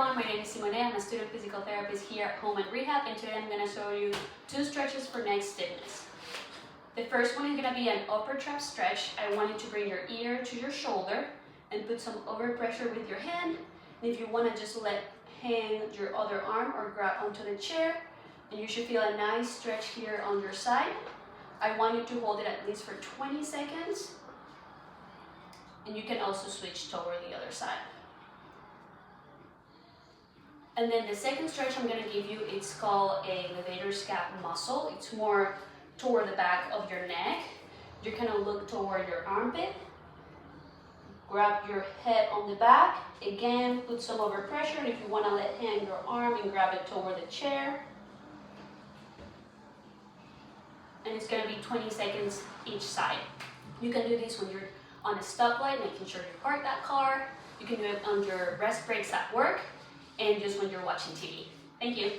everyone, my name is Simone. I'm a student physical therapist here at Home and Rehab, and today I'm going to show you 2 stretches for neck stiffness. The first one is going to be an upper trap stretch. I want you to bring your ear to your shoulder and put some overpressure with your hand. And if you want to just hang your other arm or grab onto the chair, and you should feel a nice stretch here on your side. I want you to hold it at least for 20 seconds. And you can also switch toward the other side. And then the second stretch I'm going to give you, it's called a levator scap muscle. It's more toward the back of your neck. You're going to look toward your armpit. Grab your head on the back. Again, put some overpressure. And if you want to hang your arm and grab it toward the chair. And it's going to be 20 seconds each side. You can do this when you're on a stoplight, making sure you park that car. You can do it on your rest breaks at work, and just when you're watching TV. Thank you.